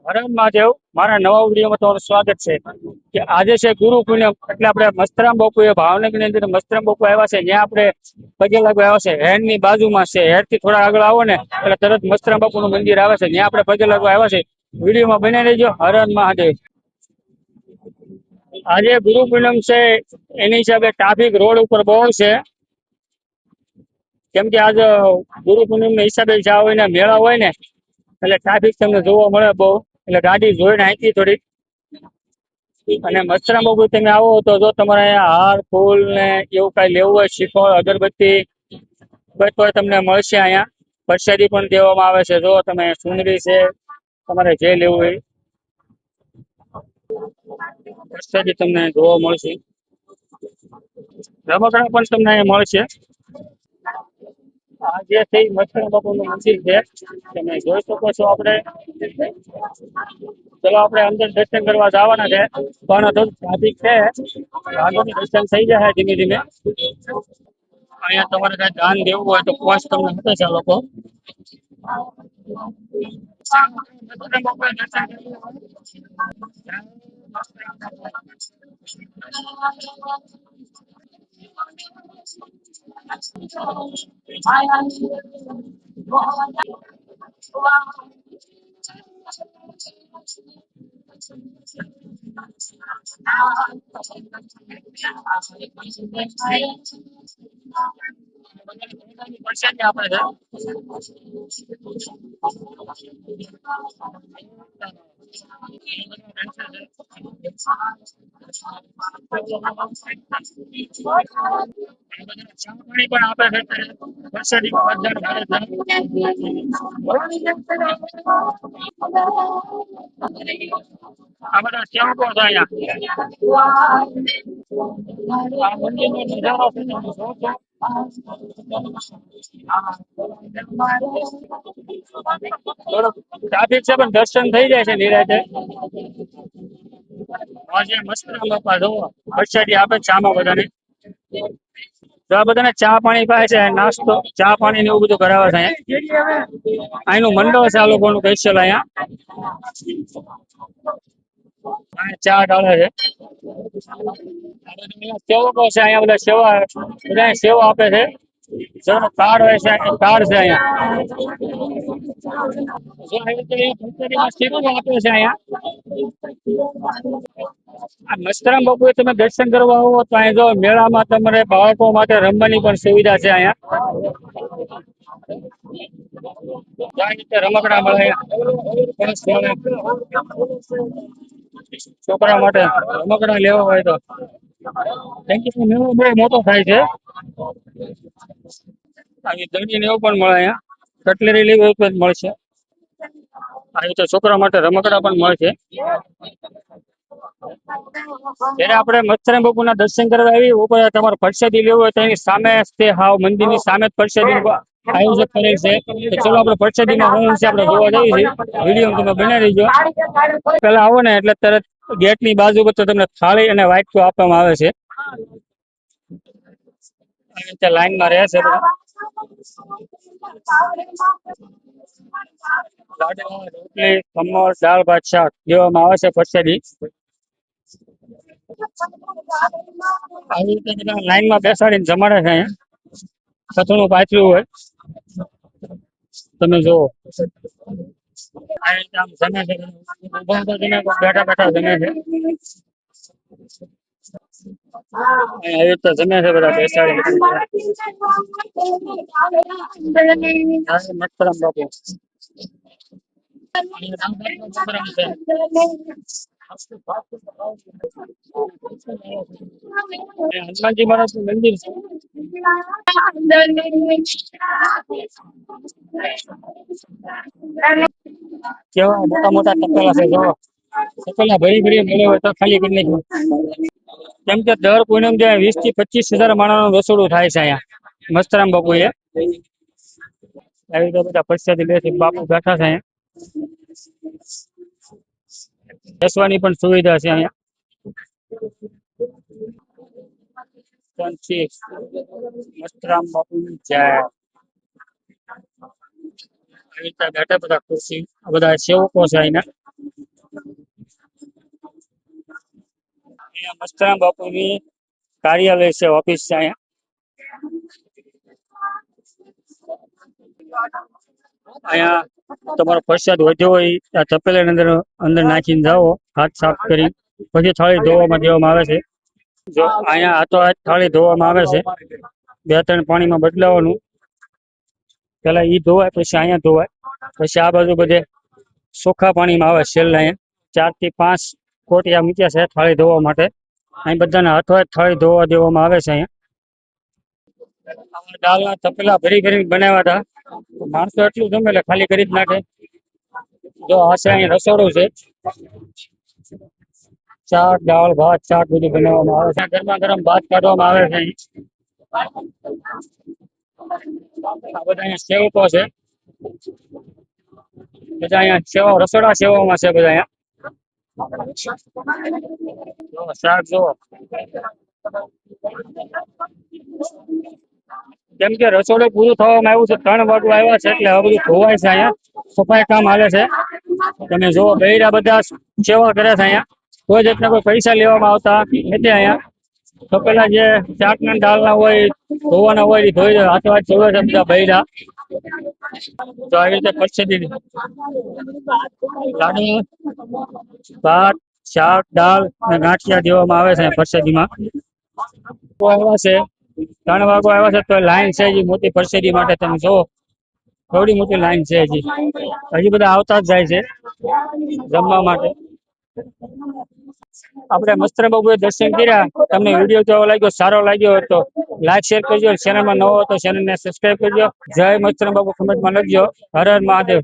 હર હર મહાદેવ, મારા નવા વિડીયોમાં તમારું સ્વાગત છે. કે આજે છે ગુરુ પૂનમ, એટલે આપણે મસ્તરામ બાપુ એ ભાવનગરની અંદર મસ્તરામ બાપુ આવ્યા છે. ત્યાં આપણે પગે લાગવા આવ્યા છે. હેડ ની બાજુમાં છે. હેડ થી થોડા આગળ આવો ને એટલે તરત મસ્તરામ બાપુ નું મંદિર આવે છે. ત્યાં આપણે પગે લાગવા આવ્યા છે. વિડીયોમાં બને રહેજો. હર હર મહાદેવ. આજે ગુરુ પૂનમ છે, એની હિસાબે ટ્રાફિક રોડ ઉપર બહુ છે. કેમ કે આજ ગુરુ પૂનમ ના હિસાબે જ્યાં હોય ને મેળા હોય ને એટલે ટ્રાફિક તમને જોવા મળે બહુ. એટલે ગાડી જોઈને આંકી થોડીક. અને મસ્તરામ બાપુ તમે આવો તો જો તમારે અહીંયા હાર ફૂલ ને એવું કઈ લેવું હોય, શ્રીફળ અગરબત્તી બધું તમને મળશે. અહીંયા પ્રસાદી પણ દેવામાં આવે છે. જો તમે સુંદરી છે, તમારે જે લેવું હોય પ્રસાદી તમને જોવા મળશે. રમકડા પણ તમને અહીંયા મળશે. આ જે છે એ મસ્તરામ બાપુ નું મંદિર છે, તમે જોઈ શકો છો. આપણે ચલો આપણે અંદર દર્શન કરવા જવાના છે, પણ થોડું ટ્રાફિક છે. વાંધો નહીં, દર્શન થઈ જશે ધીમે ધીમે. અહીંયા તમારે કઈ દાન દેવું હોય તો પોસ્ટ તમને આપે છે આ લોકો. પ્રસાદી આપે છે. ચા પાણી પણ આપે છે. પ્રસાદીમાં વધારે આ બધા સેવકો છે અહીંયા. આ મંદિરનો નજારો છે, તમે જોવો છો. થોડોક ટ્રાફિક છે પણ દર્શન થઈ જાય છે નિરાંતે. આજે મસ્તરામ બાપા જોવો પ્રસાદી આપે ચામાં બધાને. તો આ બધાને ચા પાણી પાય છે, નાસ્તો ચા પાણી ને એવું બધું કરાવે છે અહીંયા. અહીંનું મંડળ છે આ લોકોનું સ્પેશિયલ અહીંયા. ચા ઢાળે છે. સેવકો છે અહીંયા, બધા સેવા બધા સેવા આપે છે. જેનો કાર્ડ હોય છે, કાર્ડ છે અહીંયા. જો આવી રીતે પ્રસાદીમાં શીરો આપે છે અહીંયા. આ મસ્તરામ બાપુ તમે દર્શન કરવા આવો તો અહીંયા જો મેળામાં તમારે બાળકો માટે રમવાની પણ સુવિધા છે અહીંયા. જ્યાં રીતે રમકડા મળે, છોકરા માટે રમકડા લેવા હોય તો. કેમ કે મેળો બહુ મોટો થાય છે. આવી દડી ને એવું પણ મળે અહીંયા. કટલેરી લેવી હોય તો જ મળશે. આવી રીતે છોકરા માટે રમકડા પણ મળશે. જ્યારે આપણે મસ્તરામ બાપુ ના દર્શન કરવા આવી ઉપર તમારે પ્રસાદી લેવું હોય તો એની સામે તે હાવ મંદિરની સામે જ પ્રસાદી આયોજક કરેલ છે. તો ચલો આપણે પ્રસાદીમાં હું છે આપણે જોવા જઈએ છીએ. વિડીયો તમે બનાવી દેજો. પેલા આવો ને એટલે તરત ગેટ ની બાજુ પર તો તમને થાળી અને વાટકું આપવામાં આવે છે. આવી રીતે લાઈનમાં રહે છે બધા. લાડવા, રોટલી, ખમણ, દાળ ભાત શાક દેવામાં આવે છે પ્રસાદી. આવી રીતે બધા લાઈનમાં બેસાડીને જમાડે છે અહીંયા. સથુણું પાથર્યું હોય તમે જોવો. આવી રીતે આમ જમે છે. ઉભા ઉભા જમે, બેઠા બેઠા જમે છે. આવી રીતે જમે છે બધા બેસાડીને. મસ્તરામ બાપુ પ્રોગ્રામ છે. હનુમાનજી મહારાજ નું મંદિર છે. કેવા મોટા મોટા તપેલા છે જો. તપેલા ભરી ભરી મળે હોય તો ખાલી કરી નાખ્યું. કેમ કે દર પૂનમ જે 20 થી 25,000 માણસનું રસોડું થાય છે અહીંયા મસ્તરામ બાપુ એ. આવી રીતે બધા પ્રસાદી લે છે. બાપુ બેઠા છે અહીંયા. બેસવાની પણ સુવિધા છે અહીંયા. મસ્તરામ બાપુ જય. આવી રીતે બેઠા બધા ખુરશી બધા સેવકો છે અહીંયા. અહીંયા મસ્તરામ બાપુની કાર્યાલય છે, ઓફિસ છે અહીંયા. અહીંયા તમારો પ્રસાદ વધ્યો હોય આ તપેલાની અંદર અંદર નાખીને જાઓ, હાથ સાફ કરી પછી થાળી ધોવામાં દેવામાં આવે છે. જો અહીંયા હાથો હાથ થાળી ધોવામાં આવે છે, 2-3 પાણીમાં બદલાવાનું. પેલા ઈ ધોવાય પછી અહીંયા ધોવાય, પછી આ બાજુ બધે ચોખ્ખા પાણીમાં આવે છેલ્લા. અહીંયા 4 થી 5 કોટિયા મૂક્યા છે થાળી ધોવા માટે. અહીં બધાને હાથો હાથ થાળી ધોવા દેવામાં આવે છે. અહીંયા દાળના તપેલા ભરી ભરી બનાવ્યા હતા, માણસો એટલું જમે એટલે ખાલી કરી જ નાખે. જો આ છે અહીં રસોડું છે, શાક દાળ ભાત શાક બધું બનાવવામાં આવે છે. ગરમા ગરમ ભાત કાઢવામાં આવે છે. આ બધા અહીંયા સેવકો છે, બધા અહીંયા સેવા રસોડા સેવામાં છે બધા અહીંયા. શાક જો કેમ કે રસોડું પૂરું થવામાં આવ્યું છે, 3 વાગવા આવ્યા છે એટલે હવે બધું ધોવાય છે. અહીંયા સફાઈ કામ હાલે છે. તમે જુઓ બૈરા બધા સેવા કરે છે. અહીંયા કોઈ જાતના કોઈ પૈસા લેવામાં આવતા નથી. અહીંયા તો પેલા જે શાક ના દાળ ના હોય ધોવાના હોય એ ધોઈ હાથો હાથ ધોવે છે બધા બૈરા. તો આવી રીતે પરસેદી લાડુ ભાત શાક દાળ અને ગાંઠિયા દેવામાં આવે છે પરસેદીમાં. આવ્યા છે 3 વાગવા આવ્યા છે તો લાઈન છે હજી મોટી પરસેદી માટે. તમે જુઓ થોડી મોટી લાઈન છે, હજી બધા આવતા જ જાય છે જમવા માટે. આપણે મસ્તરામ બાપુએ દર્શન કર્યા. તમને વિડીયો કેવો લાગ્યો, સારો લાગ્યો હોય તો લાઈક શેર કરજો. ચેનલમાં નવો હોય તો ચેનલને સબસ્ક્રાઈબ કરજો. જય મસ્તરામ બાપુ કમેન્ટમાં લખજો. હર હર મહાદેવ.